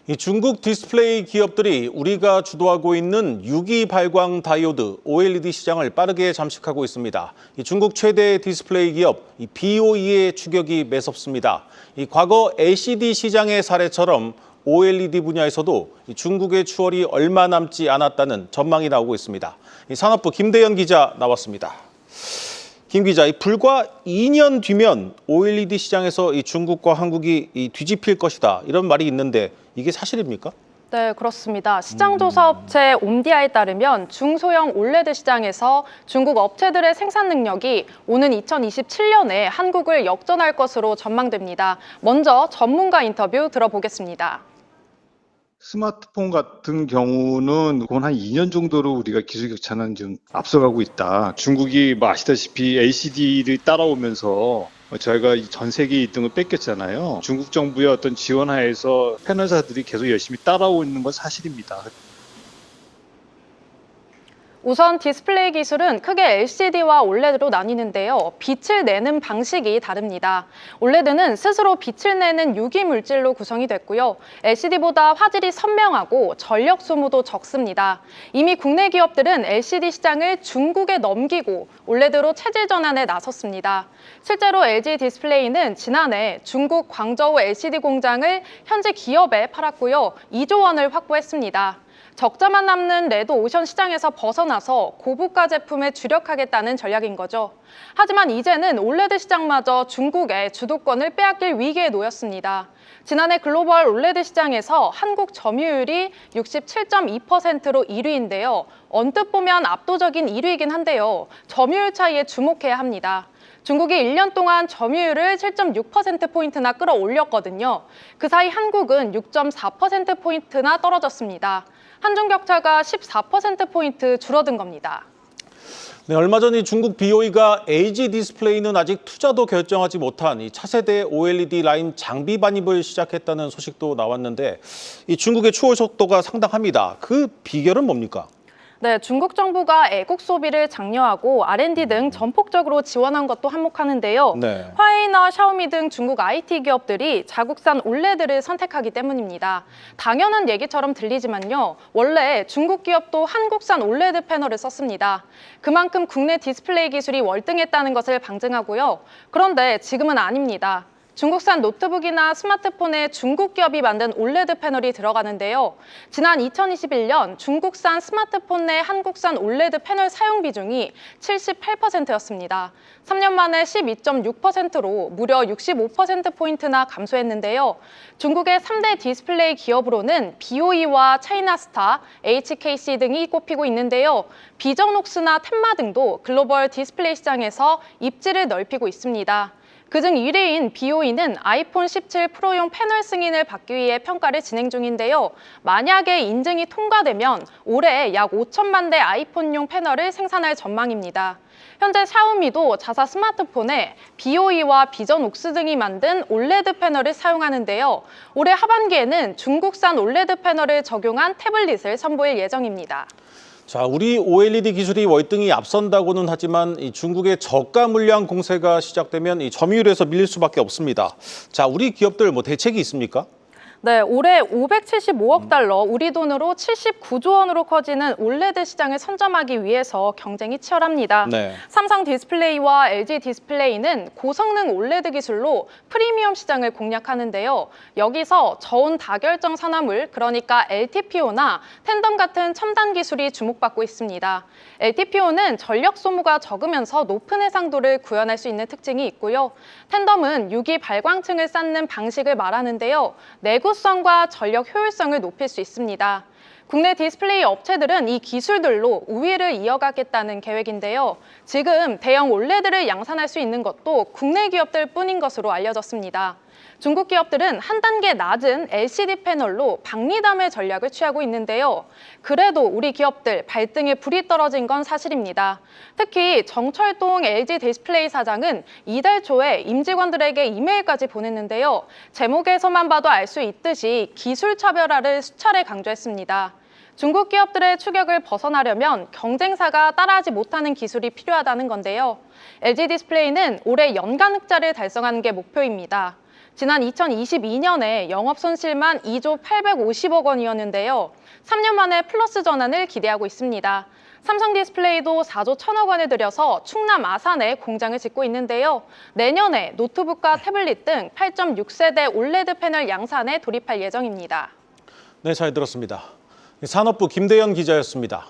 이 중국 디스플레이 기업들이 우리가 주도하고 있는 유기 발광 다이오드 OLED 시장을 빠르게 잠식하고 있습니다. 이 중국 최대 디스플레이 기업 BOE의 추격이 매섭습니다. 과거 LCD 시장의 사례처럼 OLED 분야에서도 중국의 추월이 얼마 남지 않았다는 전망이 나오고 있습니다. 산업부 김대현 기자 나왔습니다. 김 기자, 불과 2년 뒤면 OLED 시장에서 중국과 한국이 뒤집힐 것이다, 이런 말이 있는데 이게 사실입니까? 네, 그렇습니다. 시장조사업체 옴디아에 따르면 중소형 올레드 시장에서 중국 업체들의 생산 능력이 오는 2027년에 한국을 역전할 것으로 전망됩니다. 먼저 전문가 인터뷰 들어보겠습니다. 스마트폰 같은 경우는 그건 한 2년 정도로 우리가 기술 격차는 좀 앞서가고 있다. 중국이 아시다시피 LCD를 따라오면서 저희가 전 세계 1등을 뺏겼잖아요. 중국 정부의 어떤 지원하에서 패널사들이 계속 열심히 따라오는 건 사실입니다. 우선 디스플레이 기술은 크게 LCD와 OLED로 나뉘는데요. 빛을 내는 방식이 다릅니다. OLED는 스스로 빛을 내는 유기 물질로 구성이 됐고요. LCD보다 화질이 선명하고 전력 소모도 적습니다. 이미 국내 기업들은 LCD 시장을 중국에 넘기고 OLED로 체질 전환에 나섰습니다. 실제로 LG 디스플레이는 지난해 중국 광저우 LCD 공장을 현지 기업에 팔았고요. 2조 원을 확보했습니다. 적자만 남는 레드 오션 시장에서 벗어나서 고부가 제품에 주력하겠다는 전략인 거죠. 하지만 이제는 올레드 시장마저 중국의 주도권을 빼앗길 위기에 놓였습니다. 지난해 글로벌 올레드 시장에서 한국 점유율이 67.2%로 1위인데요. 언뜻 보면 압도적인 1위이긴 한데요. 점유율 차이에 주목해야 합니다. 중국이 1년 동안 점유율을 7.6%포인트나 끌어올렸거든요. 그 사이 한국은 6.4%포인트나 떨어졌습니다. 한중 격차가 14%포인트 줄어든 겁니다. 네, 얼마 전 중국 BOE가 LG 디스플레이는 아직 투자도 결정하지 못한 차세대 OLED 라인 장비 반입을 시작했다는 소식도 나왔는데 중국의 추월 속도가 상당합니다. 그 비결은 뭡니까? 네, 중국 정부가 애국 소비를 장려하고 R&D 등 전폭적으로 지원한 것도 한몫하는데요. 네. 화웨이나 샤오미 등 중국 IT 기업들이 자국산 올레드를 선택하기 때문입니다. 당연한 얘기처럼 들리지만요. 원래 중국 기업도 한국산 올레드 패널을 썼습니다. 그만큼 국내 디스플레이 기술이 월등했다는 것을 방증하고요. 그런데 지금은 아닙니다. 중국산 노트북이나 스마트폰에 중국 기업이 만든 올레드 패널이 들어가는데요. 지난 2021년 중국산 스마트폰 내 한국산 올레드 패널 사용 비중이 78%였습니다. 3년 만에 12.6%로 무려 65%포인트나 감소했는데요. 중국의 3대 디스플레이 기업으로는 BOE와 차이나스타, HKC 등이 꼽히고 있는데요. 비전옥스나 텐마 등도 글로벌 디스플레이 시장에서 입지를 넓히고 있습니다. 그중 1위인 BOE는 아이폰 17 프로용 패널 승인을 받기 위해 평가를 진행 중인데요. 만약에 인증이 통과되면 올해 약 5천만 대 아이폰용 패널을 생산할 전망입니다. 현재 샤오미도 자사 스마트폰에 BOE와 비전옥스 등이 만든 올레드 패널을 사용하는데요. 올해 하반기에는 중국산 올레드 패널을 적용한 태블릿을 선보일 예정입니다. 자, 우리 OLED 기술이 월등히 앞선다고는 하지만 중국의 저가 물량 공세가 시작되면 점유율에서 밀릴 수밖에 없습니다. 자, 우리 기업들 대책이 있습니까? 네, 올해 575억 달러, 우리 돈으로 79조 원으로 커지는 올레드 시장을 선점하기 위해서 경쟁이 치열합니다. 네. 삼성 디스플레이와 LG 디스플레이는 고성능 올레드 기술로 프리미엄 시장을 공략하는데요. 여기서 저온 다결정 산화물, 그러니까 LTPO나 텐덤 같은 첨단 기술이 주목받고 있습니다. LTPO는 전력 소모가 적으면서 높은 해상도를 구현할 수 있는 특징이 있고요. 텐덤은 유기 발광층을 쌓는 방식을 말하는데요. 내구성과 전력 효율성을 높일 수 있습니다. 국내 디스플레이 업체들은 이 기술들로 우위를 이어가겠다는 계획인데요. 지금 대형 올레드를 양산할 수 있는 것도 국내 기업들 뿐인 것으로 알려졌습니다. 중국 기업들은 한 단계 낮은 LCD 패널로 박리담의 전략을 취하고 있는데요. 그래도 우리 기업들 발등에 불이 떨어진 건 사실입니다. 특히 정철동 LG 디스플레이 사장은 이달 초에 임직원들에게 이메일까지 보냈는데요. 제목에서만 봐도 알 수 있듯이 기술 차별화를 수차례 강조했습니다. 중국 기업들의 추격을 벗어나려면 경쟁사가 따라하지 못하는 기술이 필요하다는 건데요. LG 디스플레이는 올해 연간 흑자를 달성하는 게 목표입니다. 지난 2022년에 영업 손실만 2조 850억 원이었는데요. 3년 만에 플러스 전환을 기대하고 있습니다. 삼성 디스플레이도 4조 1천억 원을 들여서 충남 아산에 공장을 짓고 있는데요. 내년에 노트북과 태블릿 등 8.6세대 올레드 패널 양산에 돌입할 예정입니다. 네, 잘 들었습니다. 산업부 김대현 기자였습니다.